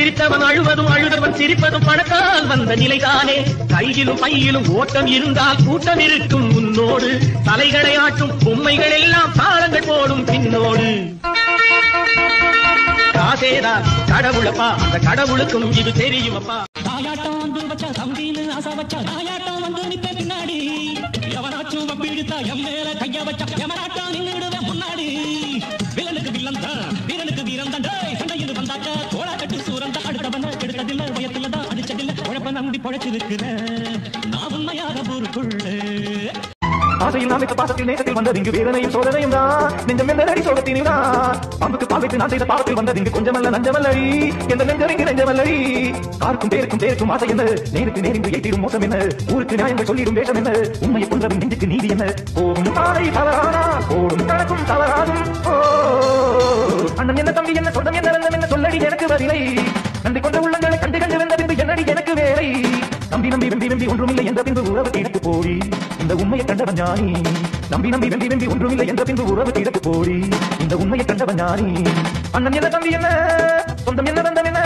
சிரித்தவன் அழுவதும் அழுதவன் சிரிப்பதும் பணத்தால் வந்த நிலைதானே. கையிலும் பையிலும் ஓட்டம் இருந்தால் கூட்டம் இருக்கும் முன்னோடு. தலைகளை ஆட்டும் பொம்மைகள் எல்லாம் தாளங்கள் போடும் பின்னோடு. காசேதான் கடவுளப்பா, அந்த கடவுளுக்கும் இது தெரியுமப்பா. தாயாட்டம் வந்து வச்சா தம்பின்னு ஆசா வச்சா தாயாட்டம் வந்து நிப்ப பின்னாடி. எவனாச்சும் வப்பிழுத்தா எம் மேல கைய வச்சா எவனாட்டம் நின்னுடுவேன் முன்னாடி. வில்லனுக்கு வில்லன் தான், வீரனுக்கு வீரன் தான். சண்டையில் வந்தாக்க தோளா கட்டி சூரன் தான். அடுத்தவன கெடுத்ததில்ல, பயத்துல தான் அடிச்சதில்ல. உழப்ப நம்பி பொழைச்சிருக்கிற நான் உண்மையாக ஊருக்குள்ள. ஆசையில் நாம் வைத்த பாசத்தில் நேசத்தில் வந்தது இங்கு வேதனையும் சோதனையும் தான். நெஞ்சம் எந்த நடி சோகத்தினில் தான். பாம்புக்கு பால் வைத்து நான் செய்த பாவத்தில் வந்தது இங்கு கொஞ்சமல்ல நஞ்சமல்லடி. எந்த நெஞ்சமைக்கு நெஞ்சமல்லடி. காருக்கும் பேருக்கும் ஆசை என்ன. நேருக்கு நேரின்று ஏற்றிடும் மோசம் என்ன. ஊருக்கு நியாயங்கள் சொல்லிடும் வேஷம் என்ன. உண்மையை கொன்றவின் நெஞ்சுக்கு நீதி என்ன. போகும் பாதை தவறானா போடும் கணக்கும் தவறாகும். அண்ணன் என்ன தம்பி என்ன சொந்தம் என்ன ரந்தம் என்ன சொல்லடி எனக்கு பதிலை. நன்றி கொண்ட உள்ளங்களை கண்டு கண்டு வென்ற பின்பு என்னடி எனக்கு வேலை. நம்பி நம்பி வெம்பி வெம்பி ஒன்றுமில்லை என்ற பின்பு உறவு கிடக்கு போடி. இந்த உண்மையை கண்டவன் ஞானி. நம்பி நம்பி வெம்பி வெம்பி ஒன்றுமில்லை என்ற பின்பு உறவு கிடக்கு போடி. இந்த உண்மையை கண்டவன் ஞானி. அண்ணன் என்ன தம்பி என்ன சொந்தம் என்ன ரந்தம் என்ன.